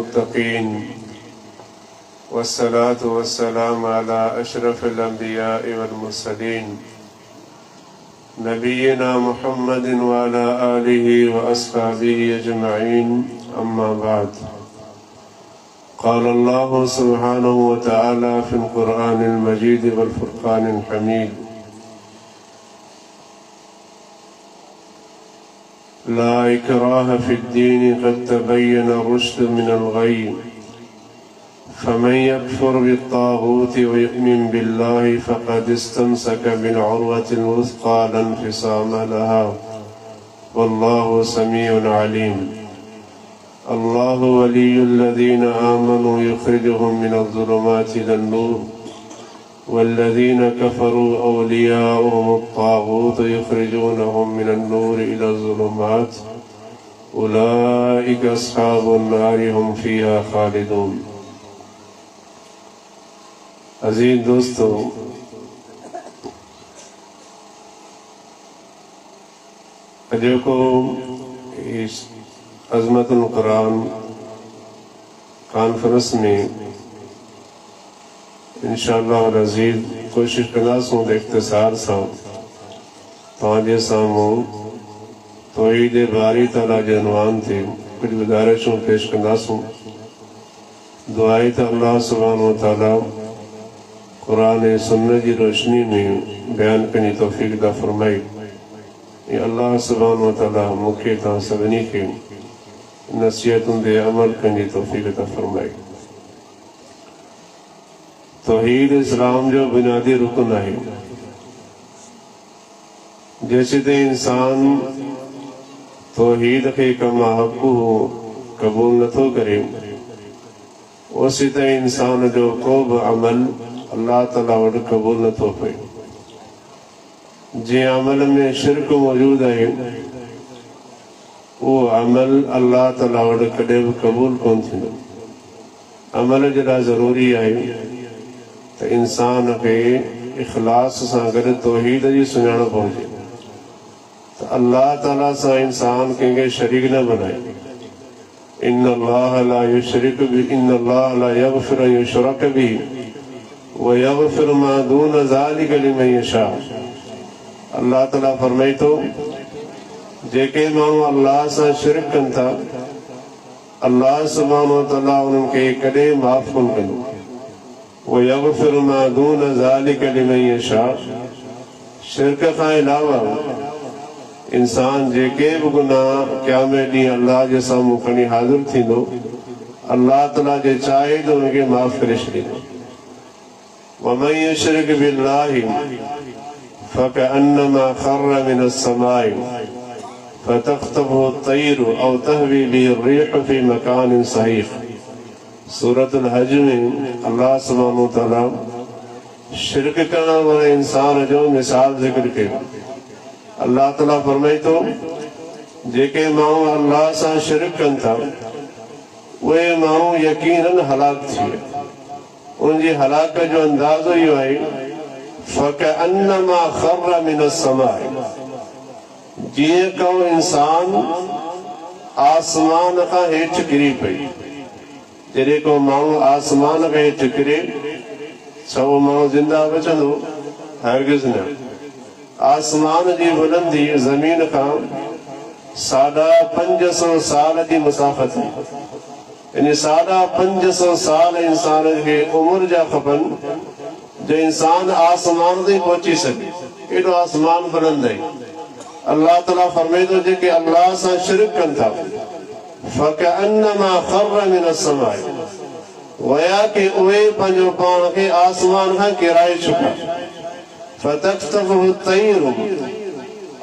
ललमुत्तक़ीन वस्सलातु वस्सलाम अला अशरफिल अंबियाइ वल मुरसलीन नबीना मुहम्मदिन व अला आलिहि व अस्हाबिहि अजमईन अम्मा बाद। क़ाल अल्लाहु सुब्हानहु व तआला फ़िल क़ुरआनिल मजीद वल फ़ुरक़ानिल हमीद। ला इकराह फ़िद्दीन क़द तबय्यन रुश्द मिनल गय्य फमन यकफुर बित्ताग़ूति व यु'मिन बिल्लाहि फ़क़द इस्तमसक बिलउर्वतिल वुस्क़ा ला इंफ़िसाम लहा वल्लाहु समीउन अलीम। अल्लाहु वलियुल्लज़ीना आमनू युख़रिजुहुम मिनज़्ज़ुलुमाति इलन-नूर वल्लज़ीना कफ़रू औलियाउहुमुत-ताग़ूत युख़रिजूनहुम मिनन-नूरि इलज़्ज़ुलुमात उलाइका अस्हाबुन-नारि हुम फ़ीहा ख़ालिदून। अजीज दोस्तों, जेको इस अज़मतुल क़ुरान कॉन्फ्रेंस में इंशाअल्लाह अज़ीज़ कोशिश कंदासूं त इख़्तिसार सां तव्हांजे साम्हूं तौहीद बारी ताला जे उन्वान ते कुछ गुज़ारिशूं पेश कंदासूं। दुआ आहे त अल्लाह सुब्हानहु व तआला कुरान ऐं सुन्नत जी रोशनी में बयान करने की तौफ़ीक़ अता फ़रमाए। अल्लाह सुब्हानहु व तआला मूंखे तव्हां सभिनी खे नसीहतुनि ते अमल करने की तौफ़ीक़ अता फ़रमाए। तौहीद इस्लाम जो बुनियादी रुकन है। जैसे त इंसान तौहीद खे कमा हक़ क़बूल नथो करे, उसी त इंसान जो को बि अमल अल्लाह ताला वटि क़बूल नथो पए। जंहिं अमल में शिरक मौजूद है वो अमल अल्लाह ताला वटि कॾहिं बि क़बूल कोन थींदो। अमल जे लाइ ज़रूरी आहे त इंसान खे इख़लास सां गॾु तौहीद जी सुञाणप हुजे, त अल्लाह ताला सां इंसान कंहिंखे शरीक न बनाए। इन्नल्लाह ला युशरिकु बिही इन्नल्लाह ला यग़फ़िरु अन युशरक बिही व यग़फ़िरु मा दून ज़ालिका लिमन यशा। अल्लाह ताला फरमाए थो, जेके माण्हू अल्लाह सां शिरक कनि था अल्लाह सुब्हानहु व तआला उन्हनि खे कॾहिं माफ़ कोन कंदो। व यग़फ़िरु मा दून ज़ालिका लिमन यशा। शिरक खां अलावा इंसान जेके बि गुनाह क़यामत ॾींहुं अल्लाह जे साम्हूं खणी हाज़िर थींदो, अल्लाह ताला जे चाहे त उनखे माफ़ करे छॾींदो। वमन युशरिक बिल्लाहि फकअन्नमा खर्र मिनस-समाइ फतख़्तफ़ुहु अत-तय्रु औ तहवी बिही अर्रीहु फ़ी मकानिन सहीक़। सूरतुल हज में अल्लाह सुब्हानहु व तआला शिरक करण वारे इंसान जो मिसाल ज़िक्र कयो। अल्लाह ताला फरमाए थो, जेके माण्हू अल्लाह सां शिरक कनि था उहे माण्हू यकीनन हलाक थी विया। उनजी हलाकत जो अंदाज़ो इहो आहे फकअन्नमा खर्र मिनस-समाइ। जीअं को इंसान आसमान खां हेठि किरी पई। जॾहिं को माण्हू आसमान खां हेठि किरे छा उहो माण्हू ज़िंदा बचंदो? हरगिज़ न। आसमान जी बुलंदी ज़मीन खां 550 साल जी मुसाफ़त है। यानी 550 साल इंसान खे उम्र जा खपनि जो इंसान आसमान ताईं पहुची सके। एॾो आसमान बुलंद आहे। अल्लाह ताला फरमाए थो, जेके अल्लाह सां शिरक कनि था फकअन्नमा खर्र मिनस-समाइ, गोया कि उहे पंहिंजो पाण खे आसमान खां किराए चुका। फतख़्तफ़ुहु अत-तय्रु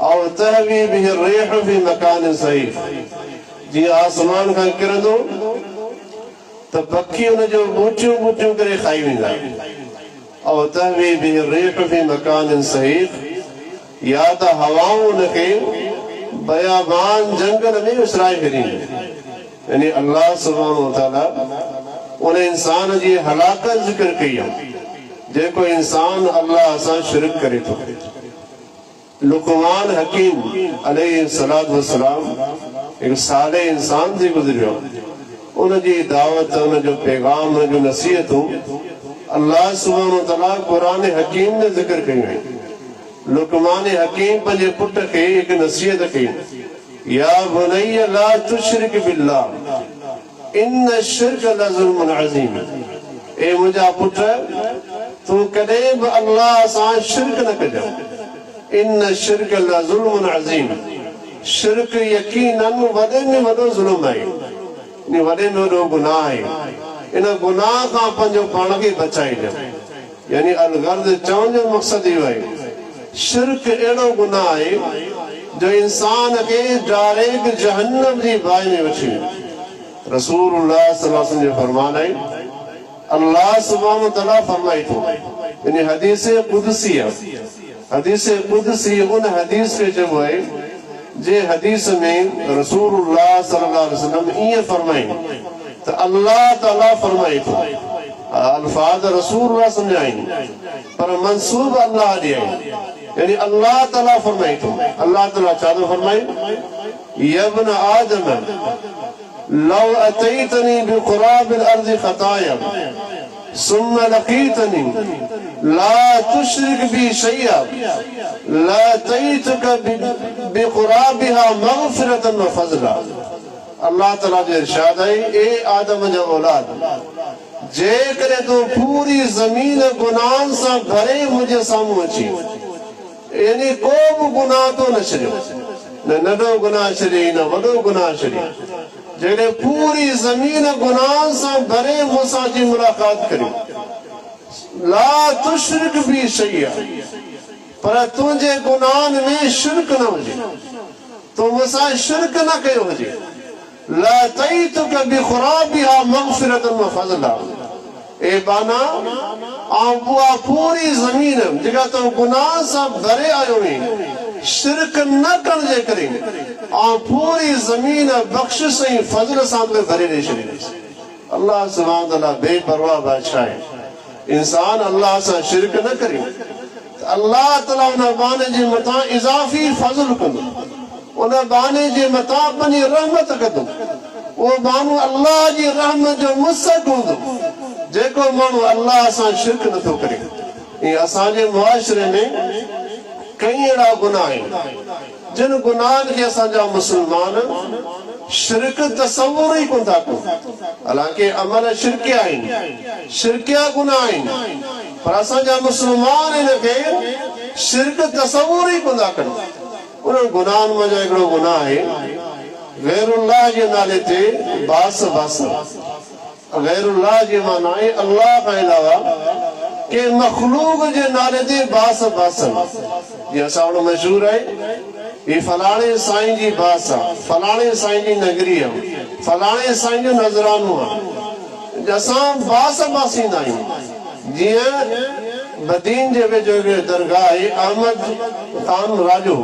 औ तहवी बिही अर्रीहु फ़ी मकानिन सहीक़। जीअं आसमान खां किरंदो त पखी हुनजो ॿूचियूं ॿूचियूं करे खाई वेंदा। औ तहवी बिही अर्रीहु फ़ी मकानिन सहीक़, या त हवाऊं हुनखे बयाबान जंगल में विसराए छॾींदियूं। यानी अल्लाह सुब्हानहु व तआला उन इंसान जी हलाकत ज़िक्र कई आहे जेको इंसान अल्लाह सां शिरक करे थो। लुक़मान हकीम अलैहिस्सलातु वस्सलाम एक साले इंसान थी गुज़रियो। उनजी दावत, उनजो पैगाम, उनजो नसीहतूं अल्लाह सुब्हानहु व तआला कुरान हकीम में जिक्र कयूं आहिनि। लुकमान हकीम पंहिंजे पुट खे हिकु नसीहत कई, या बुनैया ला तुशरिक बिल्लाह इन्न शिरक लज़ुल्मुन अज़ीम। ए मुंहिंजा पुट, तूं कॾहिं बि अल्लाह सां शिरक न कजांइ। इन्न शिरक लज़ुल्मुन अज़ीम। शिरक यकीनन वॾे में वॾो ज़ुल्म आहे, इन वॾे में वॾो गुनाह आहे। इन गुनाह खां पंहिंजो पाण खे बचाइजो। यानी अलगर्द चवण जो मक़सदु इहो आहे, शिरक अहिड़ो गुनाह आहे जो इंसान खे डायरेक्ट जहन्नम जी बाहि में वठी वेंदो। रसूलुल्लाह सल्लल्लाहु अलैहि वसल्लम जो फरमान आहे, अल्लाह सुब्हानहु व तआला फरमाए थो, यानी हदीस कुदसी आहे। हदीस कुदसी उन हदीस खे चइबो आहे जे हदीस में रसूलुल्लाह सल्लल्लाहु अलैहि वसल्लम ईअं फरमाइनि त अल्लाह ताला फरमाए थो। अल्फाज रसूलुल्लाह सम्झाइनि पर मंसूब अल्लाह ॾे आहे, यानी अल्लाह ताला फरमाए थो। अल्लाह ताला छा थो फरमाए, या इब्न आदम लौ अतैतनी बिक़ुराबिल अर्ज़ि ख़ताया सुम्मा लक़ीतनी ला तुशरिक बी शैया लअतैतुका बिक़ुराबिहा मग़फ़िरतन व फ़ज़ला। अल्लाह ताला जो इरशाद है, ए आदम जो औलाद, जेकॾहिं तूं पूरी ज़मीन गुनाहनि सां भरे मुंहिंजे साम्हूं अची, यानी को बि गुनाह तो न छॾियो, न नंढो गुनाह छॾे न वॾो गुनाह छॾे, जेकॾहिं पूरी ज़मीन गुनाहनि सां भरे मूंसां जी मुलाक़ात करियो, ला तुशरिक बी शैया, पर तुंहिंजे गुनाहनि में शिरक न हुजे, तूं मूंसां शिरक न कयो हुजे, लअतैतुका बिक़ुराबिहा मग़फ़िरतन व फ़ज़ला। ए बाना उहा पूरी ज़मीन जेका तूं गुनाह सां भरे आयो आहीं, शिरक न करण जे करे पूरी ज़मीन बख़्शिश ऐं फज़ल सां तोखे भरे ॾेई छॾींदुसि। अल्लाह सुब्हानहु व तआला बेपरवाह बादशाह आहे। इंसान अल्लाह सां शिरक न करे, अल्लाह ताला उन बाने जे मथां इज़ाफ़ी फज़ल कंदो, उन बाने जे मथां पंहिंजी रहमत कंदो। उहो माण्हू अल्लाह जी रहमत जो मुस्तहिक़ हूंदो जेको माण्हू अल्लाह सां शिरक नथो करे। ऐं असांजे मुआशिरे में कई अहिड़ा गुनाह आहिनि जिन गुनाहनि खे असांजा मुस्लमान शिरक तसवुर ई कोन था कनि। हालांकि अमल शिरकिया आहिनि, शिरकिया गुनाह आहिनि, पर असांजा मुस्लमान हिनखे शिरक तसवुर ई कोन था कनि। उन गुनाहनि में जो हिकिड़ो गुनाह आहे गैरुल्लाह जे नाले ते बास बास। गैरुल्लाह जी माना आहे अल्लाह खां अलावा के मखलूक जे नाले ते बास बासन। जीअं असां वटि मशहूर आहे, ही फलाणे साईं जी बास आहे, फलाणे साईं जी नगरी आहे, फलाणे साईं जो नज़रानो आहे। असां बास बासींदा आहियूं। जीअं बदीन जे वेझो हिकिड़े दरगाह आहे अहमद खान राजो,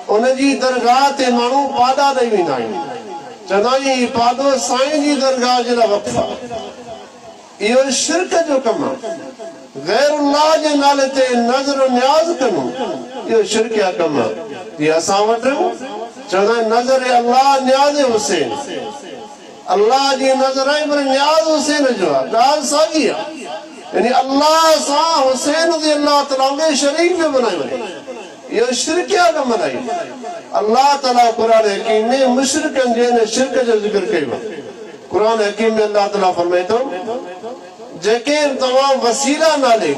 उनजी दरगाह ते माण्हू पाॾा ॾेई वेंदा आहिनि, चवंदा आहिनि पाॾो साईं जी दरगाह जे लाइ वक़्फ़ आहे। इहो शिरक जो कमु आहे। गैरुल्लाह जे नाले ते नज़र न्याज़ करणु इहो शिरकिया कमु आहे। जीअं असां वटि चवंदा आहिनि नज़र अल्लाह न्याज़ हुसैन, अल्लाह जी नज़र आहे पर न्याज़ हुसैन जो आहे, ॻाल्हि साॻी आहे। यानी अल्लाह सां हुसैन रज़ियल्लाहु ताला खे शरीक पियो बणायो वञे, इहो शिरकिया कमु आहे। अल्लाह ताला क़ुरान हकीम में मुशरिकनि जे हिन शिरक जो ज़िक्र कयो आहे। क़ुरान हकीम में अल्लाह ताला फरमाए थो, जेके तव्हां वसीला नाले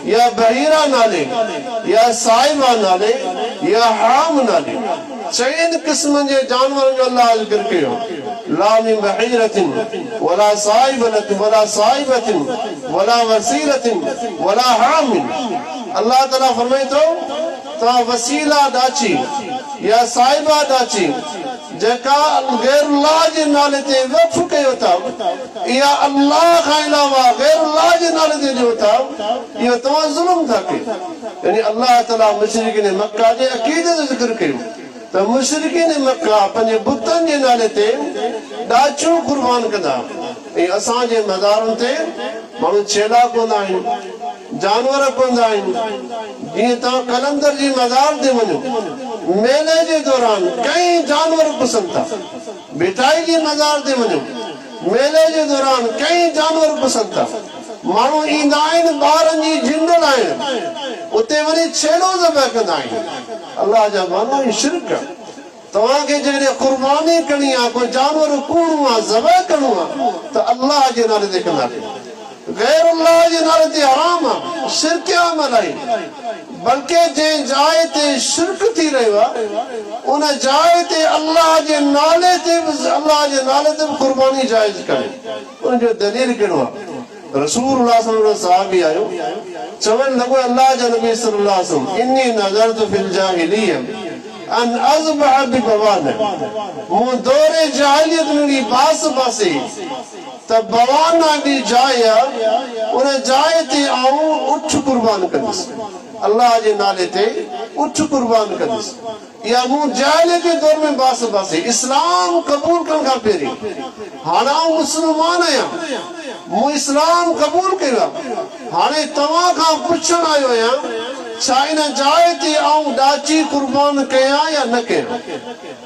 या बहीरा नाले या साहिबा नाले या हाम नाले चइनि क़िस्मनि जे जानवरनि जो अल्लाह ज़िक्र कयो, ला मिन बहीरतिन वला साहिबतिन वला साहिबतिन वला वसीलतिन वला हामिन। अल्लाह ताला फरमाए थो, तव्हां वसीला ॾाची या साहिबा ॾाची जेका गैरुल्लाह जे नाले ते वक़्फ़ कयो था, या अल्लाह खां अलावा गैरुल्लाह जे नाले ते ॾियो था, इहो तव्हां ज़ुल्म था कयो। यानी अल्लाह ताला मुशरिकीन मक्का जे अक़ीदे जो ज़िक्र कयो त मुशरिकीन मक्का पंहिंजे बुतनि जे नाले ते ॾाचियूं क़ुर्बान कंदा। ऐं असांजे मज़ारुनि ते माण्हू छेला कोन्दा आहिनि, जानवर कोन्दा आहिनि। जीअं तव्हां कलंदर जी मज़ार ते वञो, मेले जे दौरान कई जानवर पुसनि था। बिटाई जी मज़ार ते वञो, जे दौरान कई जानवर पसंदि था माण्हू ईंदा आहिनि ॿारनि जी झिंडल आहिनि उते वञी छेड़ो ज़बह कंदा आहिनि अलाह जा मानो ही शिरक तव्हांखे जॾहिं क़ुर्बानी करणी आहे कोई जानवर कूणो आहे ज़बह करणो आहे त अलाह जे नाले ते कंदासीं गैर अल्लाह जे नाले ते हराम आहे शिरक अमल आहे बल्कि जंहिं जाइ ते शिरक थी रहियो आहे उन जाइ ते अल्लाह जे नाले ते बि क़ुर्बानी जाइज़ करे उनजो दलील कहिड़ो आहे रसूलुल्लाह सल्लल्लाहु अलैहि सहाबी आयो चवण लॻो अल्लाह जा नबी सल्लल्लाहु अलैहि वसल्लम इन्नी नज़रतु फिल जाहिलिया अन अज़बह बिबवान मूं दौरे जाहिलियत में बास बासे त बवाना दी जाइ उन जाइ ते आऊं उठ कुर्बान कंदुसि अल्लाह जे नाले ते उठ कुर्बान कंदुसि या मूं जाहिलियत जे दौर में बास बासे इस्लाम क़बूल करण खां पहिरीं हाणे आऊं मुस्लमान आहियां मूं इस्लाम क़बूल कयो आहे हाणे तव्हां खां पुछण आयो आहियां छा इन जाइ ते आऊं ॾाची कुर्बान कयां या न कयां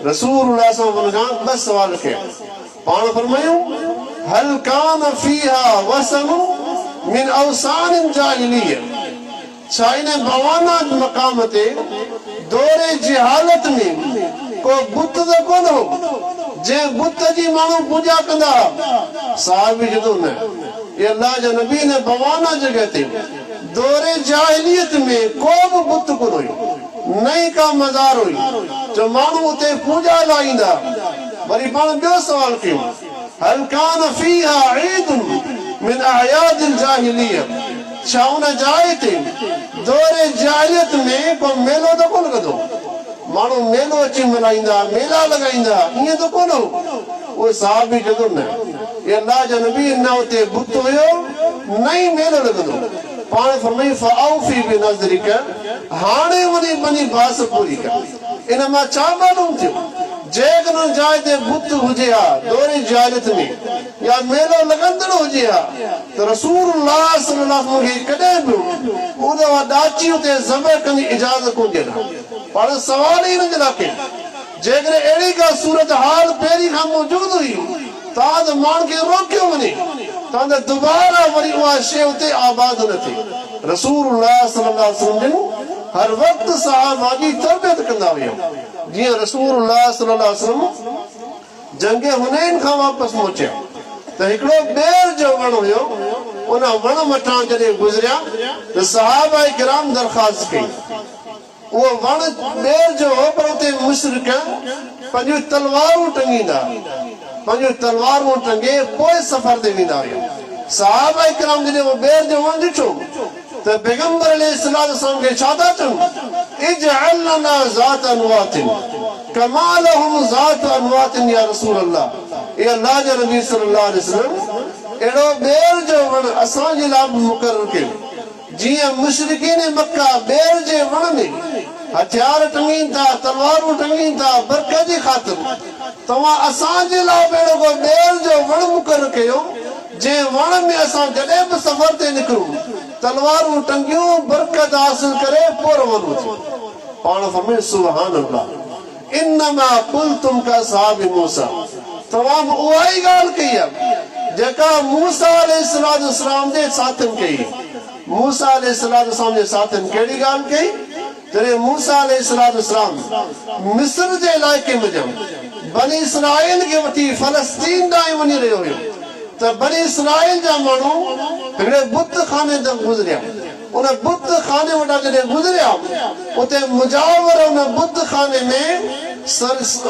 रसूलुल्लाह सल्लल्लाहु अलैहि वसल्लम खां ॿ सवाल कया पाण फरमायूं हल कान फीहा वसन मिन अवसान जाहिलिया छा इन बवाना मक़ाम ते दौरे जी हालत में को बुत त कोन हो जंहिं बुत जी माण्हू पूजा कंदा साहिब जदो न ये अल्लाह जा नबी ने बवाना जगह ते दौरे जाहिलियत में को बि बुत कोन हुई न ई का मज़ार हुई जो माण्हू उते पूजा लाइ ईंदा वरी पाण ॿियो सवाल कयूं हल कान फीहा ईदुन मिन अहयादिल जाहिलिया छा उन जाइ ते दौरे जाहिलियत में को मेलो त कोन कंदो माण्हू मेलो अची मल्हाईंदा मेला लॻाईंदा ईअं त कोन हो उहे साहिबी जदो न ये अल्लाह जा नबी न उते बुत हुयो न ई मेलो लॻंदो पाण फरमाई फऔफी बिनज़रिक हाणे वञी बास पूरी कर इन मां छा मालूम थियो जेकॾहिं जाइ ते बुत हुजे हा दौरे जाहिलियत में या मेलो लॻंदड़ हुजे हा त रसूलुल्लाह सल्लल्लाहु अलैहि वसल्लम खे कॾहिं बि उन ॾाची उते ज़बह कंदी इजाज़त कोन ॾियनि पाण सवाल ई न जॾहिं कयो जेकॾहिं अहिड़ी का सूरत हाल पहिरीं खां मौजूद हुई तव्हां त माण्हू खे रोकियो वञे तव्हां त दुबारा वरी उहा शइ उते आबाद न थिए रसूलुल्लाह सल्लल्लाहु अलैहि वसल्लम हर वक़्तु सहाबा जी तरबियत कंदा हुया जीअं रसूलुल्लाह सल्लल्लाहु अलैहि वसल्लम जंग हुनैन खां वापसि पहुचा त हिकिड़ो ॿेर जो वण हुयो उन वण मथां जॾहिं गुज़रिया त सहाबा किराम दरख़्वास्त कई उहो वण ॿेर जो हो पर उते मुशरिक पंहिंजूं तलवारूं टंगींदा पंहिंजूं तलवारूं टंगे पोइ सफ़र ते वेंदा हुया सहाबा किराम जॾहिं उहो ॿेर जो वण ॾिठो त पैगंबर अलैहिस्सलाम सल्लम खे छा था चवनि इजअल लना ज़ात अनवातिन कमा लहुम ज़ात अनवातिन या रसूल अल्लाह ये अल्लाह जा नबी सल्लल्लाहु अलैहि वसल्लम अहिड़ो ॿेर जो वण असांजे लाइ बि मुक़ररु कयो जीअं मुशरिकीन मक्का ॿेर जे वण में हथियार टंगीनि था तलवारूं टंगीनि था बरकत जी ख़ातिर तव्हां असांजे लाइ बि अहिड़ो को ॿेर जो वण मुक़ररु कयो जंहिं वण में असां जॾहिं बि सफ़र ते निकिरूं तलवारूं टंगियूं बरकत हासिल करे पोइ रवानो पाण फरमाए सुभान अल्लाह इन्नमा कुलतुम का साहिब मूसा तव्हां उहा ई ॻाल्हि कई आहे जेका मूसा अलैहिस्सलाम जे साथियुनि कई मूसा अलैहिस्सलाम जे साथियुनि कहिड़ी ॻाल्हि कई जॾहिं मूसा अलैहिस्सलाम मिस्र जे इलाइक़े में ॼण बनी इसराइल खे वठी फलस्तीन ॾांहुं वञी रहियो हुयो त बनी इसराइल जा माण्हू हिकिड़े बुत खाने ते गुज़रिया उन बुत खाने वटां जॾहिं गुज़रिया उते मुजावर उन बुत खाने में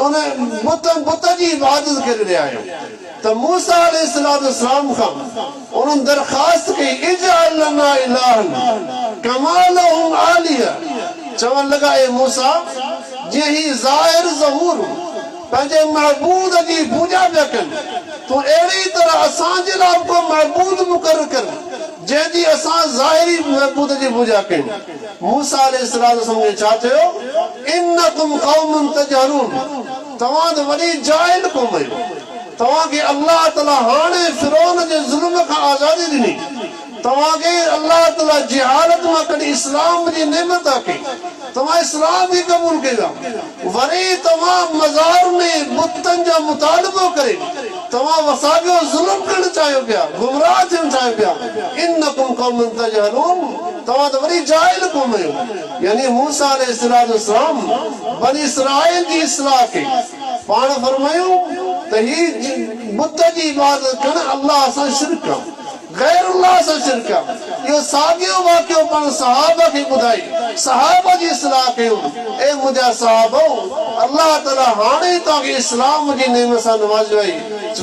उन बुत जी इबादत करे रहिया आहियो त मूसा अलैहिस्सलाम खां उन्हनि दरख़्वास्त कई इजअल लना इलाहन कमा लहुम आलिया चवण लॻा ए मूसा जीअं ही ज़ाहिर ज़हूर पंहिंजे महबूद जी पूजा पिया कनि तूं अहिड़ी तरह असांजे लाइ को महबूद मुक़ररु कर जंहिंजी असां ज़ाहिरी महबूद जी पूजा कयूं मूसा अलैहिस्सलाम खे छा चयो इन्नकुम क़ौमुन तजहरून तव्हां त वॾी जाहिल क़ौम आहियो तव्हांखे अल्लाह ताला हाणे फिरौन जे ज़ुल्म खां आज़ादी ॾिनी तव्हांखे अल्लाह ताला जिहालत मां कॾहिं इस्लाम जी नेमत कई तव्हां इस्लाम बि क़बूल कयो वरी तव्हां मज़ार में बुतनि जो मुतालबो करे तव्हां वसाबियो ज़ुल्म करणु चाहियो पिया गुमराह थियण चाहियो पिया इन्नकुम कौमुन तजहलून तव्हां त वरी जाहिल क़ौम आहियो यानी मूसा अलैहिस्सलाम बनी इसराइल जी इस्लाह के पाण फरमायूं त ही बुत जी इबादत करण अल्लाह सां शिरक आहे गैरुल्लाह से शिरक यो सागियो वाकियो पण सहाबा के बुधाई सहाबा जी इस्लाह कयो ए मुजा सहाबो अल्लाह ताला हाने तो के इस्लाम जी नेमत सा नवाजो आई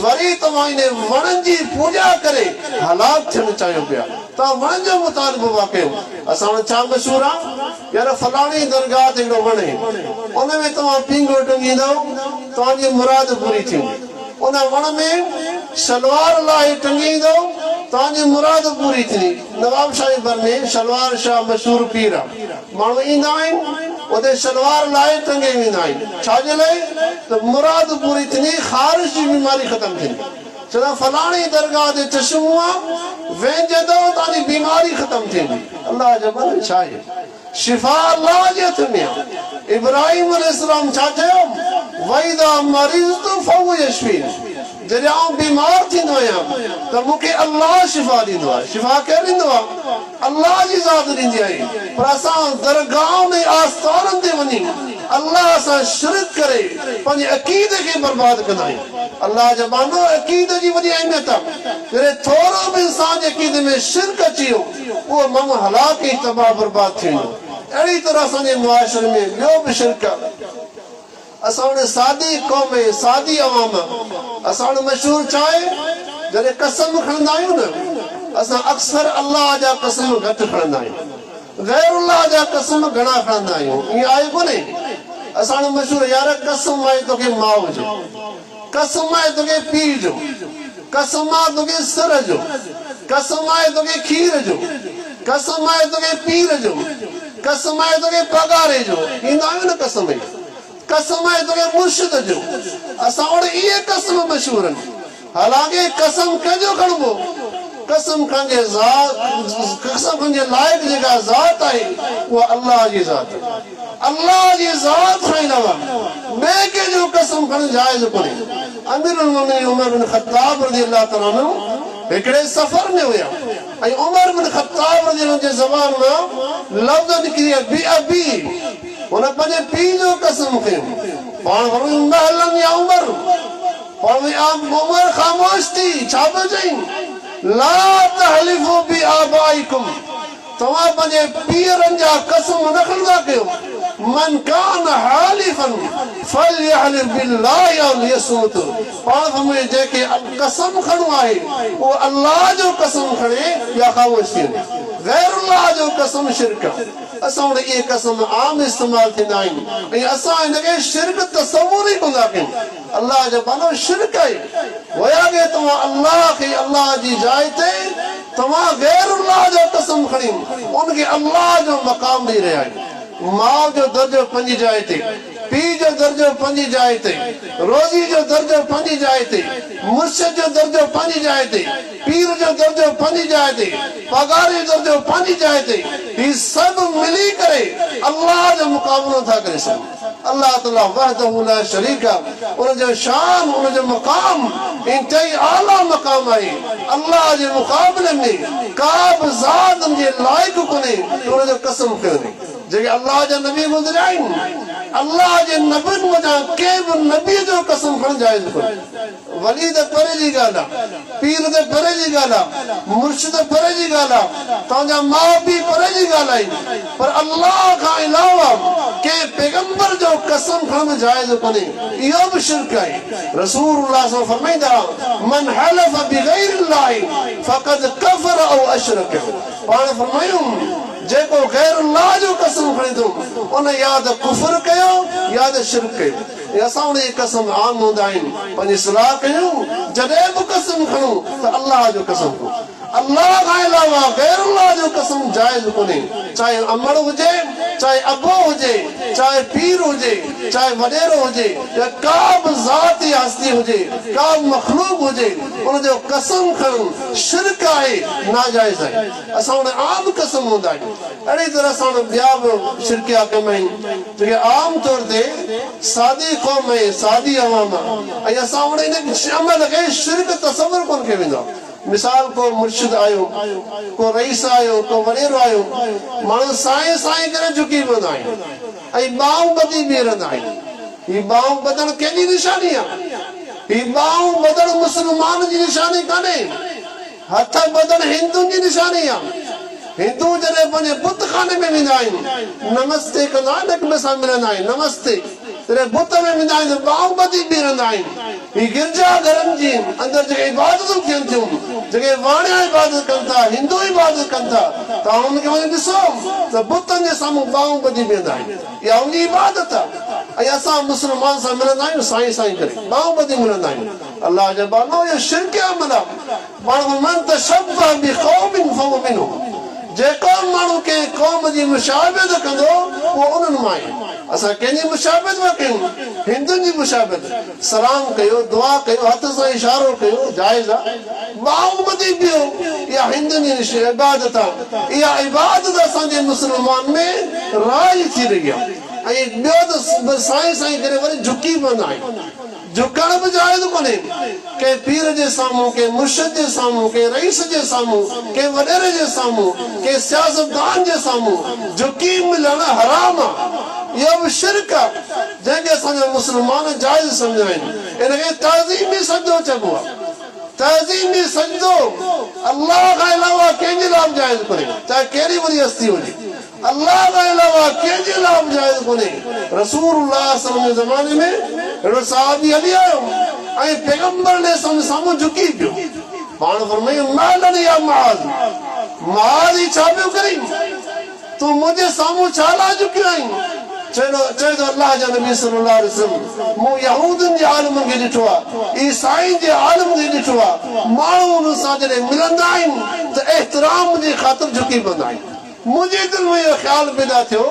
वरी तमा ने वणन जी पूजा करे हलाक थियण चाहियो पिया ता वण जो मुतालबो वाकियो असा छा मशहूर आ यार फलाणी दरगाह ते एड़ो वणे उन में तमा पिंगो टंगींदो तवा जी मुराद पूरी थी उन वण में सलवार लाए टंगींदो तांजी मुराद पूरी थी नवाब शाही बरने सलवार शाह मशहूर पीर माण्हू ईंदा आहिनि उते सलवार लाए टंगे वेंदा आहिनि छाजे लाइ त मुराद पूरी थी ख़ारिश जी बीमारी ख़त्म थींदी चवंदा फलाणी दरगाह ते चश्मो आहे वेंजंदो तांजी बीमारी ख़त्म थींदी अल्लाह जो मन छा आहे शिफा अल्लाह जे हथ में आहे इब्राहिम अलैहिस्सलाम छा चयो वइदा मरीज़तु फहुव यशफीन जॾहिं आउं बीमार थींदो आहियां त मूंखे अल्लाह शिफ़ा ॾींदो आहे शिफ़ा केरु ॾींदो आहे अल्लाह जी ज़ात ॾींदी आहे पर असां दरगाह में आस्थाननि ते वञी अल्लाह सां शिरक करे पंहिंजे अक़ीदे खे बर्बाद कंदा आहियूं अल्लाह जो बानो अक़ीदे जी वॾी अहमियत आहे जॾहिं थोरो बि इंसान जे अक़ीदे में शिरक अची वियो उहो माण्हू हलाक ई तबाह बर्बाद थी वेंदो अहिड़ी तरह असांजे मुआशरे में ॿियो बि शिरक आहे असां सादी क़ौम सादी अवाम असां मशहूर छा आहे जॾहिं कसम खणंदा आहियूं न असां अक्सर अल्लाह जा कसम घटि खणंदा आहियूं गैरुल्लाह जा कसम घणा खणंदा आहियूं ईअं आहे कोन्हे असां मशहूर यार कसम आहे तोखे माउ जो कसम आहे तोखे पीउ जो कसम आहे तोखे सिर जो कसम आहे तोखे खीर जो कसम आहे तोखे पीर जो कसम आहे तोखे पगारे जो ईंदा आहियूं न कसम कसम है तोखे मुर्शिद जो असां वटि इहे कसम मशहूर आहिनि हालांकि कसम कंहिंजो खणबो कसम खणजे ज़ात कसम खणजे लाइक़ जेका ज़ात आहे उहा अल्लाह जी ज़ात अल्लाह जी ज़ात खणींदा ॿिए कंहिंजो कसम खणणु जाइज़ कोन्हे अमीरुल मोमिनीन उमर बिन ख़त्ताब रज़ियल्लाहु तआला अन्हु हिकिड़े सफ़र में हुया ऐं उमर बिन ख़त्ताब रज़ियल्लाहु जे ज़बान मां लफ़्ज़ निकिरी बि अबी उन पंहिंजे पीउ जो कसम खयो पाण महलन या उमर पाण उमर ख़ामोश थी छा पियो चई ला तहलिफू बि आबाइकुम तव्हां पंहिंजे पीरनि जा कसम न खणंदा कयो मन कान हालिफन फलयहलिफ बिल्लाहि औ लियसमुत पाण फरमाए जेके कसम खणो आहे वो अल्लाह जो कसम खणे या ख़ामोश थी वञे गैरुल्लाह जो कसम शिरक असां वटि इहे कसम आम इस्तेमाल थींदा आहिनि ऐं असां हिनखे शिरक तसवुर ई कोन था कयूं अल्लाह जो मानो शिरक आहे गोया के तव्हां अल्लाह खे अल्लाह जी जाइ ते तव्हां गैरुल्लाह जो कसम खणी उनखे अल्लाह जो मक़ाम ॾेई रहिया आहियो माउ जो दर्जो पंहिंजी जाइ ते पीउ जो दर्जो पंहिंजी जाइ ते रोज़ी जो दर्जो पंहिंजी जाइ ते मुर्शिद जो दर्जो पंहिंजी जाइ ते पीर जो दर्जो पंहिंजी जाइ ते पगार जो दर्जो पंहिंजी जाइ ते ही सभु मिली करे अल्लाह जो मुक़ाबलो था करे सघूं अल्लाह ताला वहदहु ला शरीक उन जो शान उन जो मक़ाम इंतई आला मक़ाम आहे अल्लाह जे मुक़ाबले में का बि ज़ात उन जे लाइक़ कोन्हे उन जो कसम कयो जेके अल्लाह जा नबी गुज़रिया आहिनि अल्लाह जे नबियुनि वटां कंहिं बि नबीअ जो कसम खणणु जाइज़ कोन्हे वली त परे जी ॻाल्हि आहे पीर त परे जी ॻाल्हि आहे मुर्शिद परे जी ॻाल्हि आहे तव्हांजा माउ पीउ परे जी ॻाल्हि आहे पर अल्लाह खां अलावा कंहिं पैगंबर जो कसम खणणु जाइज़ कोन्हे इहो बि शिरक आहे रसूलुल्लाह सल्लल्लाहु अलैहि वसल्लम फरमाईंदा मन हलफ बिगैरिल्लाहि फक़द कफर औ अशरक पाण फरमायूं जेको गैरुल्लाह जो कसम खणे थो उन या त कुफर कयो या त शिरक कयो असां उन जी कसम आम हूंदा आहिनि पंहिंजी सलाह कयूं जॾहिं बि कसम खणूं त अल्लाह जो कसम कयूं अल्लाह खां अलावा गैरुल्लाह जो कसम जाइज़ कोन्हे चाहे अमड़ हुजे चाहे अबो हुजे चाहे पीर हुजे चाहे वॾेरो हुजे या का बि ज़ाती हस्ती हुजे का बि मखलूक हुजे उन जो कसम खणणु शिरक आहे नाजाइज़ आहे असां उन आम कसम हूंदा आहिनि अहिड़ी तरह सां ॿिया बि शिरकिया कम आहिनि जेके आम तौर ते सादी क़ौम सादी अवाम ऐं असां वटि इन अमल खे शिरक तसवुर कोन कयो वेंदो आहे मिसाल को मुर्शिद आयो, को रईस आयो, को वडेरो आयो, माण्हू साईं साईं करे झुकी पवंदा आहिनि ऐं ॿाहूं ॿधी बीहंदा आहिनि। ही ॿाहूं ॿधण कंहिंजी निशानी आहे? ही ॿाहूं ॿधण मुस्लमान जी निशानी कान्हे, हथ ॿधण हिंदुनि जी निशानी आहे। हिंदू जॾहिं पंहिंजे बुत खाने में वेंदा आहिनि, नमस्ते कंदा आहिनि, हिक ॿिए सां मिलंदा आहिनि, नमस्ते। जॾहिं बुत में वेंदा आहिनि त ॿाहूं ॿधी बीहंदा आहिनि। ही गिरजा घरनि जी अंदरि जेके इबादतूं थियनि थियूं, जेके वाणिया इबादत कनि था, हिंदू इबादत कनि था, तव्हां हुनखे वञी ॾिसो त बुतनि जे साम्हूं ॿाहूं ॿधी बीहंदा आहिनि। इहा हुनजी इबादत आहे। ऐं असां मुस्लमान सां मिलंदा आहियूं साईं साईं करे, ॿाहूं ॿधी मिलंदा आहियूं। अलाह जा बानो इहो शिरक आहे। अमल आहे। मन तशब्बह बिक़ौमिन फहुव मिनहुम। जेको माण्हू कंहिं क़ौम जी मुशाबित कंदो उहो उन्हनि मां आहे। असां कंहिंजी मुशाबित न कयूं, हिंदुनि जी मुशाबित। सलाम कयो, दुआ कयो, हथ सां इशारो कयो, जाइज़ आहे। ॿाहूं ॿधी बीहो, इहा हिंदुनि जी इबादत आहे। इहा इबादत असांजे मुस्लमान में राज थी रही आहे। ऐं ॿियो त साईं साईं करे वरी झुकी पवंदा आहिनि। झुकण बि जाइज़ कोन्हे। कंहिं पीर जे साम्हूं, कंहिं मुर्शिद जे साम्हूं, कंहिं रईस जे साम्हूं, कंहिं वॾेरे जे साम्हूं, कंहिं सियासतदान जे साम्हूं झुकी मिलण हराम आहे। इहो बि शिरक आहे जंहिंखे असांजा मुस्लमान जाइज़ सम्झंदा आहिनि। इनखे तहज़ीमी सजदो चइबो आहे। तहज़ीमी सजदो अल्लाह खां अलावा कंहिंजे लाइ बि जाइज़ कोन्हे, चाहे कहिड़ी वॾी हस्ती हुजे। अल्लाह खां अलावा कंहिंजे लाइ बि जाइज़ कोन्हे। रसूलुल्लाह सल्लल्लाहु अलैहि वसल्लम जे ज़माने में हिकिड़ो सहाबी हली आयो ऐं पैगंबर ने साम्हूं झुकी पियो। पाण फरमायो मालन या मुआज़, मुआज़ ही छा पियो करी? तूं मुंहिंजे साम्हूं छा लाइ झुकियो आहीं? चए थो अल्लाह जा नबी सल्लल्लाहु अलैहि वसल्लम, मूं यहूदनि जे आलिम खे ॾिठो आहे, ईसाईनि जे आलिम खे ॾिठो आहे, माण्हू हुन सां जॾहिं मिलंदा आहिनि त एहतराम जी ख़ातिर झुकी पवंदा आहिनि। मुंहिंजे दिलि में इहो ख़्यालु पैदा थियो,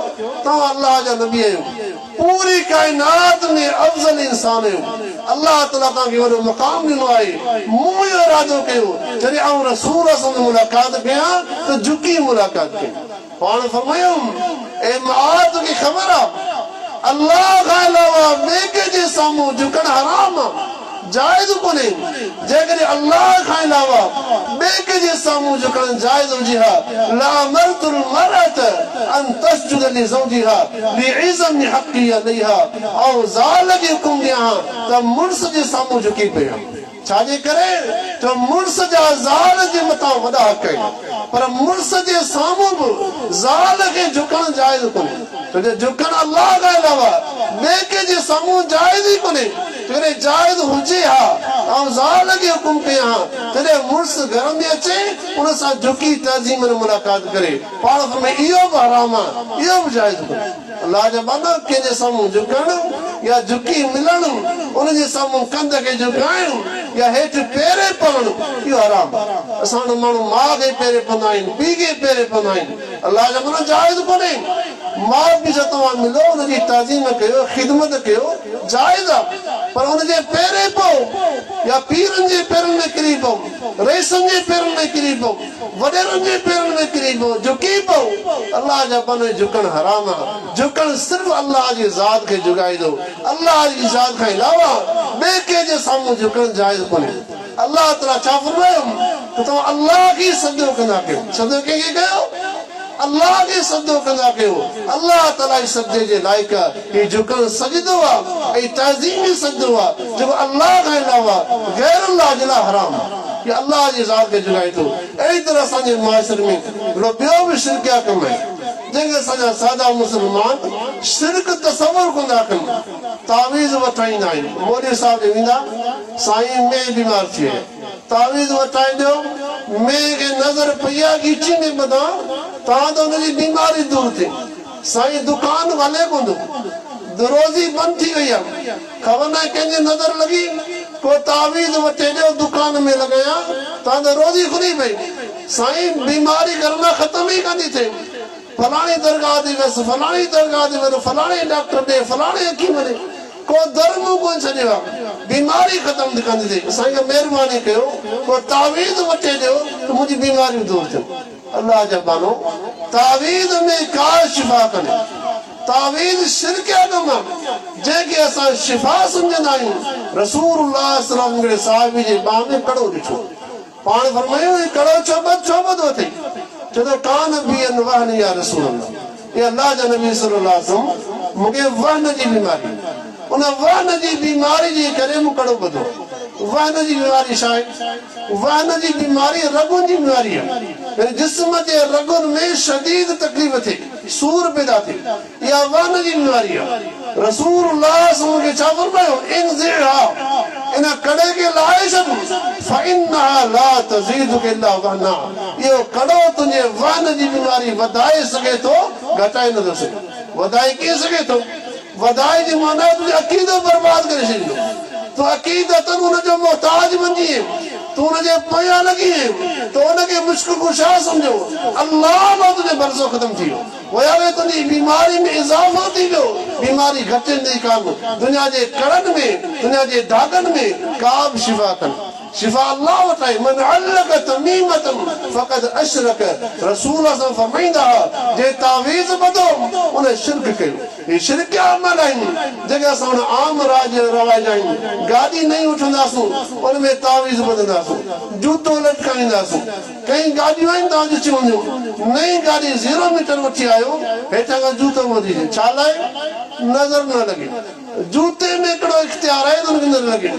तव्हां अल्लाह जा नबी आहियो, पूरी काइनात में अफ़ज़ल इंसान आहियो, अल्लाह ताला तव्हांखे वॾो मक़ाम ॾिनो आहे। मूं इहो इरादो कयो जॾहिं आउं रसूल सां मुलाक़ात कयां त झुकी मुलाक़ात कयां। पाण फरमायो ए मुआज़, तोखे ख़बर आहे अल्लाह खां अलावा ॿिए कंहिंजे साम्हूं झुकण हराम आहे, जाइज़ कोन्हे। जेकॾहिं अल्लाह खां अलावा ॿिए कंहिंजे साम्हूं झुकण जाइज़ हुजे हा, ला मर्तुल मरअत अन तस्जुद लिज़ौजिहा लिइज़म हक़्क़ी अलैहा, ऐं ज़ाल खे हुकुम ॾियां त मुड़ुस जे साम्हूं झुकी पियो। छाजे करे? त मुड़ुस जा ज़ाल जे मथां वॾा हक़ आहिनि, पर मुड़ुस जे साम्हूं बि ज़ाल खे झुकण जाइज़ कोन्हे। त झुकण अल्लाह खां अलावा ॿिए कंहिंजे साम्हूं जाइज़ ई कोन्हे। जॾहिं जाइज़ हुजे हा ऐं ज़ाल खे हुकुम कयां हा, तॾहिं मुड़ुस घर में अचे उन सां झुकी तहज़ीम मुलाक़ात करे। पाण फरमाए इहो बि हराम आहे, इहो बि जाइज़ कोन्हे। अल्लाह जा बाना कंहिंजे साम्हूं झुकण या झुकी मिलण, उनजे साम्हूं कंध खे झुकाइण या हेठि पेरे पवण, इहो हराम आहे। असां वटि माण्हू माउ खे पेरे पवंदा आहिनि, पीउ खे पेरे पवंदा आहिनि। अल्लाह जा माना जाइज़ कोन्हे। माउ पीउ सां तव्हां मिलो, उनजी तहज़ीम कयो, ख़िदमत कयो, जाइज़ आहे, पर उनजे पेरे पओ या पीरनि जे पेरनि में किरी पओ, रईसनि जे पेरनि में किरी पओ, वॾेरनि जे पेरनि में किरी पओ, झुकी पओ। अल्लाह जा बाने झुकण हराम आहे। झुकण सिर्फ़ अल्लाह जी ज़ात खे झुकाईंदो। अल्लाह जी ज़ात खां अलावा ॿिए कंहिंजे साम्हूं झुकण जाइज़ कोन्हे। अल्लाह ताला छा फरमायो त तव्हां अल्लाह खे सजदो कंदा कयो। सजदो कंहिंखे कयो? अल्लाह खे सजदो कंदा कयो। अल्लाह ताला जे सजदे जे लाइक़ ही झुकण सजदो आहे ऐं तहज़ीमी सजदो आहे, जेको अल्लाह खां अलावा गैर अल्लाह जे लाइ हराम आहे। ये अल्लाह जी ज़ात खे झुकाए थो। अहिड़ी तरह असांजे मुआशरे में ॿियो बि शिरकिया कम आहे, जंहिंखे असांजा सादा मुस्लमान शिरक तसवुर कंदा कनि। तावीज़ वठाईंदा आहिनि। मोदी साहिब ॾे वेंदा, साईं में बीमार थी वियो, तावीज़ वठाईंदो, में खे नज़र पई आहे ॻीची में ॿधां तव्हां त हुनजी बीमारी दूर थिए। साईं दुकान हले कोन थो, रोज़ी बंदि थी वई आहे, ख़बर न आहे कंहिंजी नज़र लॻी, को तावीज़ वठे ॾियो दुकान में लॻायां, तव्हां त रोज़ी खुली पई। साईं बीमारी घर मां ख़तम ई कान थी थिए। फलाणी दरगाह ते वियसि, फलाणी दरगाह ते वियो, फलाणे डॉक्टर ॾे, फलाणे हकीम ॾे, को धर्म कोन छॾियो आहे, बीमारी ख़तम कान थी थिए। साईं महिरबानी कयो, को तावीज़ वठे ॾियो त मुंहिंजी बीमारियूं दूर थियनि। अल्लाह जा बानो तावीज़ में का शिफ़ा कनि। तावीज़ शिरकिया कम जंहिंखे असां शिफ़ा सम्झंदा आहियूं। रसूलुल्लाह सल्लल्लाहु अलैहि वसल्लम साहिब जे बाह में कड़ो ॾिठो, पाण फरमायो कड़ो चौबत वठे चलो कान बियन वहन या रसूल अल्लाह ये अल्लाह जा नबी सल्लल्लाहु अलैहि वसल्लम मुके वहन जी बीमारी उन वहन जी बीमारी जी करे मु कड़ो बदो वहन जी बीमारी शायद वहन जी बीमारी रगुन जी बीमारी है जिस्म के रगुन में शदीद तकलीफ थे सूर पैदा थे या वहन जी बीमारी है रसूलुल्लाह सल्लल्लाहु अलैहि वसल्लम के छा फरमायो इन इन कड़े के लाए सब फइन्ना ला तजीदु इल्ला वहना यो कड़ो तुझे वहन जी बीमारी वधाए सके तो घटाए न दो सके वधाए के सके तो वधाए जी माना तुझे अकीदो बर्बाद करे छो तो अकीदतन उन जो मोहताज बनी है तो उनके पया लगी है तो उनके मुश्किल कुशा समझो अल्लाह में तुझे बरसो खत्म थी वो यार तुझी बीमारी में इजाफा थी गयो बीमारी घटे नहीं कान दुनिया के कड़न में दुनिया के दागन में काब शिफा कन शिफा अल्लाह वटाए मन अल्लक तमीमतन फकद अशरक रसूल अल्लाह फरमाइंदा जे तावीज बदो उन्हें शिरक कयो ये शिरक क्या अमल है जगह असां आम राज रवाज आहिनि गाड़ी नहीं उठंदासूं उन में तावीज बदंदासूं जूतो लटकाईंदासूं कई गाड़ियूं आहिनि तव्हां ॾिसी वञो नई गाड़ी 0 मीटर वठी आयो हेठां खां जूतो वधी छा लाइ नज़र न लगे जूते में हिकिड़ो इख्तियार आहे त नज़र लगे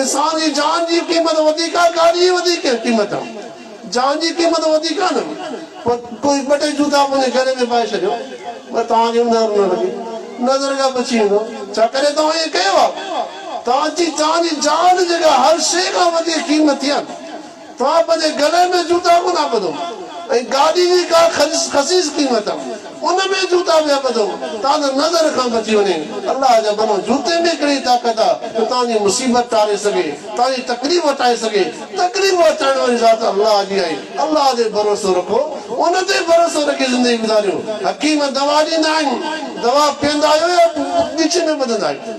इंसान जी जान जी क़ीमत वधीक आहे गाड़ी जी वधीक क़ीमत आहे जान जी क़ीमत वधीक आहे न कोई ॿ टे जूता पंहिंजे घर में पाए छॾियो पर तव्हांखे नज़र न लगे नज़र खां बची वेंदो छा करे तव्हां इहे कयो आहे तव्हांजी जान जेका हर शइ खां वधीक क़ीमती आहे तव्हां पंहिंजे गले में जूता कोन ॿधो ऐं गाॾी जी का ख़सीस क़ीमत आहे उन में जूता पिया ॿधो तव्हां नज़र खां बची वञे अल्लाह जा बनो जूते में कहिड़ी ताक़त आहे त तव्हांजी मुसीबत टारे सघे तव्हांजी तकलीफ़ हटाए सघे तकलीफ़ हटाइण वारी ज़ात अल्लाह जी आहे अल्लाह ते भरोसो रखो उन ते भरोसो रखी ज़िंदगी गुज़ारियो हकीम दवा ॾींदा आहिनि दवा पीअंदा आहियो या विच में ॿधंदा आहियो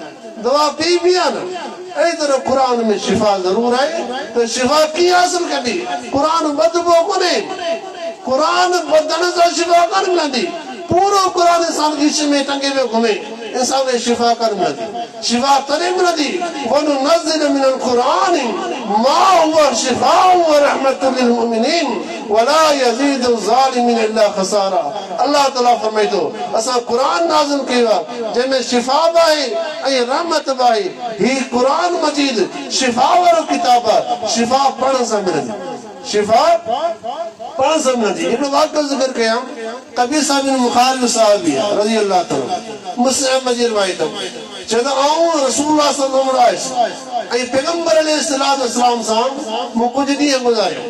दवा पी बि आहे न अहिड़ी तरह क़ुरान में शिफ़ा ज़रूर आहे त शिफ़ा कीअं हासिल कबी क़ुरान ॿधबो कोन्हे क़ुरान ॿधण सां शिफ़ा कोन मिलंदी पूरो क़ुरान इंसान गिश में टंगे में घुमे इंसान में शिफ़ा कोन मिलंदी शिफ़ा तॾहिं मिलंदी वनुनज़्ज़िलु मिनल क़ुरान मा हुवा शिफ़ाउन व रहमतुल लिल मुमिनीन वला यज़ीदु ज़ालिमीन इल्ला ख़सारा अल्लाह ताला फरमाए थो असां क़ुरान नाज़िल कयो आहे जंहिंमें शिफ़ा बि आहे ऐं रहमत बि आहे हीउ क़ुरान मजीद शिफ़ा वारो किताब आहे शिफ़ा पढ़ण सां मिलंदी शिफ़ा पढ़ण सां मिलंदी हिकिड़ो वाक़ियो ज़िक्र कयां कबीर साहिब बिन मुखारिब साहिबी आहे रज़ी अल्लाह ताला मुस्लिम जी रिवायत चवंदा आऊं रसूलुल्लाह सल्लल्लाहु अलैहि वसल्लम ऐं पैगंबर अलैहिस्सलातु वस्सलाम सां मूं कुझु ॾींहं गुज़ारियो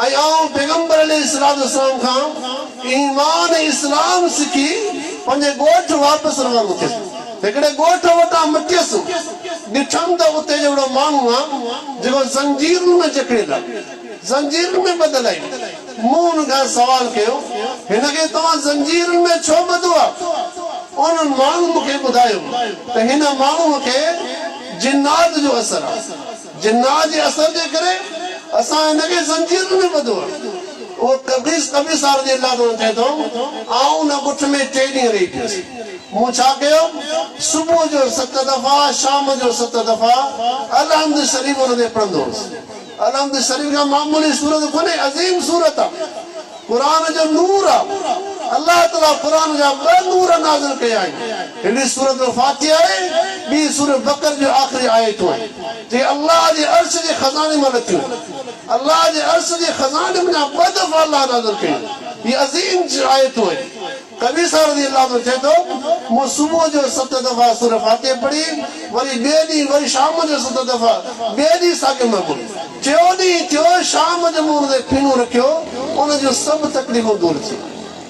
ऐं आऊं पैगंबर अलैहिस्सलातु वस्सलाम खां ईमान इस्लाम सिखी पंहिंजे ॻोठ वापसि रवानो थियुसि हिकिड़े ॻोठ वटां मटियसि ॾिठमि त उते जहिड़ो माण्हू आहे जेको ज़ंजीरुनि में जकड़ियल आहे ज़ंजीरुनि में ॿधल आहे मूं हुनखां सवाल कयो हिनखे तव्हां ज़ंजीरुनि में छो ॿधो आहे उन्हनि माण्हू मूंखे ॿुधायो त हिन माण्हूअ खे जिन्नात जो असर आहे जिन्नात जे असर जे करे असां हिनखे ज़ंजीरुनि में ॿधो आहे वो कबीर साहिब जे अल्लाह ताला चए थो आऊं न ॻुठ में 3 ॾींहं रही पियुसि मूं छा कयो सुबुह जो 7 दफ़ा शाम जो 7 दफ़ा अलहम्द शरीफ़ हुन ते पढ़ंदो हुउसि अलहम्द शरीफ़ खां मामूली सूरत कोन्हे अज़ीम सूरत आहे क़ुरान जो नूर आहे अल्लाह ताला क़ुरान जा 2 नूर नाज़िल कया आहिनि हिकिड़ी सूरत फातिहा आहे ॿी सूरत बकर जो आख़िरी आयतूं आहिनि जे अल्लाह जे अर्श जे खज़ाने मां लथियूं अल्लाह जे अर्श जे खज़ाने में 2 दफ़ा अल्लाह नाज़िल कयूं ये अज़ीम आयतूं आहिनि कबीर साहिब रज़ी अल्लाह ताला चए थो मूं सुबुह जो 7 दफ़ा सूरत फातिहा पढ़ी वरी ॿिए ॾींहुं वरी शाम जो 7 दफ़ा ॿिए ॾींहुं साॻियो मां पढ़ी टियों ॾींहुं थियो शाम जो मूं हुन ते फीनो रखियो उन जूं सभु तकलीफ़ूं दूर थियूं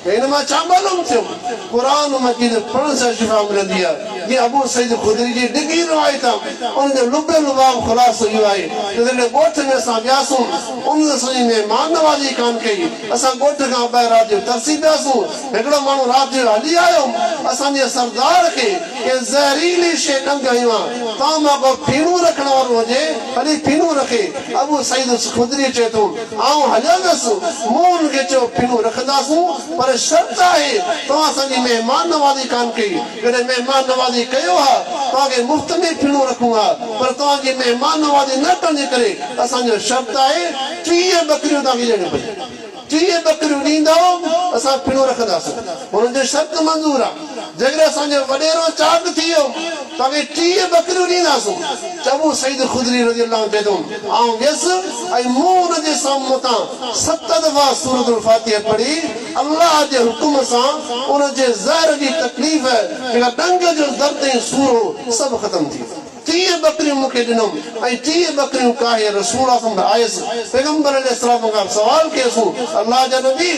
हिन मां छा मालूम थियो क़ुरान मजीद पढ़ण सां शिफ़ा मिलंदी आहे जीअं अबू सईद खुदरी जी डिघी रिवायत आहे उन जो लुबे लुबाब ख़ुलासो इहो आहे त जॾहिं ॻोठ में असां वियासीं उन सॼी में मान नवाज़ी कान कई असां ॻोठ खां ॿाहिरि राति जो तरसी पियासीं हिकिड़ो माण्हू राति जो हली आयो असांजे सरदार खे कि ज़हरीली शइ न कयूं आहे तव्हां मां को फीणो रखण वारो हुजे हली फीणो रखे अबू सईद खुदरी चए थो आऊं हलंदुसि मूं हुनखे चयो फीणो रखंदासूं पर शर्त आहे तव्हां असांजी महिमान नवाज़ी कान कई जॾहिं महिमान नवाज़ी कयो आहे तव्हांखे मुफ़्त में फीणो रखूं हा पर तव्हांजी महिमान नवाज़ी न करण जे करे असांजो शर्त आहे 30 बकरियूं तव्हांखे ॾियणियूं पवंदियूं 30 बकरियूं ॾींदव असां फीणो रखंदासीं हुननि जो शर्त मंज़ूर आहे जेकॾहिं असांजो वॾेरो चाक थी वियो तव्हांखे 30 बकरियूं ॾींदासीं अबू सईद खुदरी रज़ी अल्लाह चए थो आउं वियुसि ऐं मूं हुनजे साम्हूं तां 7 दफ़ा सूरतुल फातिहा पढ़ी अल्लाह जे हुकुम सां उनजे ज़हर जी तकलीफ़ जेका डंग जो दर्द ऐं सूरो सभु ख़तम थी 30 बकरियूं मूंखे ॾिनऊं ऐं 30 बकरियूं काहे रसूल आयसि पैगंबर अलैहिस्सलाम खां सवाल कयोसि अल्लाह जा नबी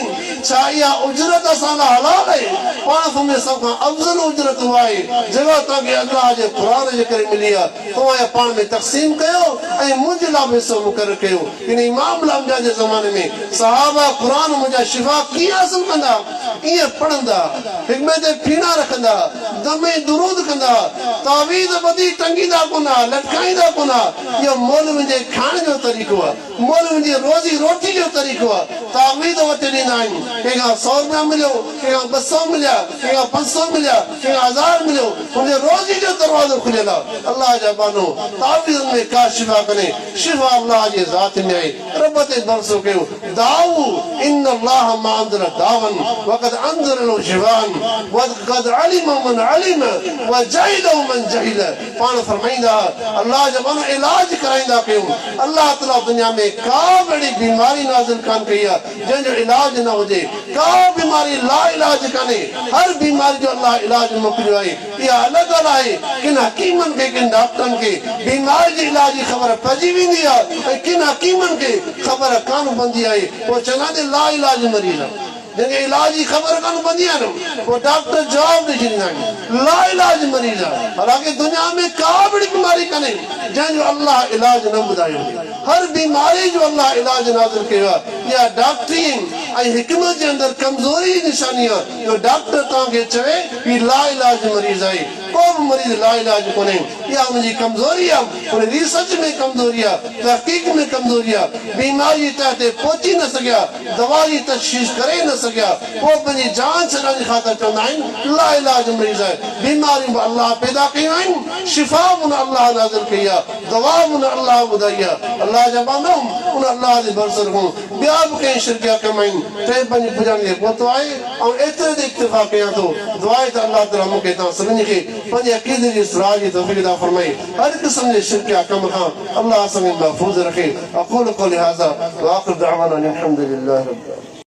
छा इहा उजरत असां लाइ हलाल आहे पाण तुंहिंजे सभ खां अफ़ज़ल उजरत उहा आहे जेका तव्हांखे अल्लाह जे क़ुर जे करे मिली आहे तव्हां इहा पाण में तक़सीम कयो ऐं मुंहिंजे लाइ बि हिसो मुक़ररु कयो इन इमाम लामजा जे ज़माने में सहाबा क़ुर मुंहिंजा शिफ़ा कीअं हासिल कंदा ईअं पढ़ंदा हिकमे ते फीणा रखंदा दमे दुरूद कंदा तावीज़ ॿधी टंगींदा कोन्हा लटकाईंदा कोन्हा इहो मौलवी जे खाइण जो तरीक़ो आहे मौलवी जी रोज़ी रोटी जो तरीक़ो आहे तावीज़ वठी ॾींदा आहिनि कंहिंखां 100 रुपया मिलियो कंहिंखां 200 मिलिया कंहिंखां 500 मिलिया कंहिंखां 1000 मिलियो हुनजे रोज़ी जो दरवाज़ो खुलियल आहे अल्लाह जा बानो तावीज़ में का शिफ़ा कने शिफ़ा अल्लाह जे ज़ात में आहे रब ते भरोसो कयो दाऊ इन अल्लाह मा अंदर दावन वक़द अंदर लो शिवान वक़द अलिम मन अलिम व जहिल मन जहिल पाण फरमाईंदा अल्लाह जो मानो इलाज कराईंदा कयूं अल्लाह ताला दुनिया में का बड़ी बीमारी नाज़िल कान कई आहे जंहिंजो इलाज न हुजे का बीमारी ला इलाज कान्हे हर बीमारी जो अल्लाह इलाज मोकिलियो आहे इहा अलॻि ॻाल्हि आहे किन हकीमनि खे किन डॉक्टरनि खे बीमारी जे इलाज जी ख़बर पइजी वेंदी आहे ऐं किन हकीमनि खे ख़बर कान पवंदी आहे पोइ चङा ला इलाज मरीज़ आहे जंहिंखे इलाज जी ख़बर कान पवंदी आहे न पोइ डॉक्टर जवाब ॾेई छॾींदा आहिनि ला इलाज मरीज़ आहे हालांकि दुनिया में का बि बीमारी कान्हे जंहिंजो अल्लाह इलाज न ॿुधायो हर बीमारी जो अल्लाह इलाज नाज़िल कयो आहे इहा डॉक्टरी ऐं हिकमत जे अंदरि कमज़ोरी जी निशानी आहे जो डॉक्टर तव्हांखे चवे ही ला इलाज मरीज़ आहे को बि मरीज़ ला इलाज कोन्हे इहा हुनजी कमज़ोरी आहे हुन रिसर्च में कमज़ोरी आहे तहक़ीक़ में कमज़ोरी आहे बीमारी तह ते पहुची न सघिया दवा जी तशख़ीस करे न सघिया पोइ पंहिंजी जान छॾण जी ख़ातिर चवंदा आहिनि ला इलाज मरीज़ आहे बीमारियूं बि अल्लाह पैदा कयूं आहिनि शिफ़ा बि हुन अल्लाह नाज़िल कई आहे दवा बि हुन अल्लाह ॿुधाई आहे अल्लाह जा बानो हुन अल्लाह जे भरोसे रखूं ॿिया बि कंहिं शिरकिया कम आहिनि टे पंज पुॼाइण जे पहुतो आहे ऐं एतिरे ते इक्तिफ़ा कयां थो दुआ आहे त अल्लाह ताला मूंखे तव्हां सभिनी खे पंहिंजे अक़ीदे जी इस्लाह जी तौफ़ीक़ अता फ़रमाए हर क़िस्म जे शिरकिया कम खां अल्लाह असांखे महफ़ूज़ रखे अक़ूलु क़ौली हाज़ा व आख़िरु दअवाना अनिल हम्दुलिल्लाहि रब्बिल आलमीन।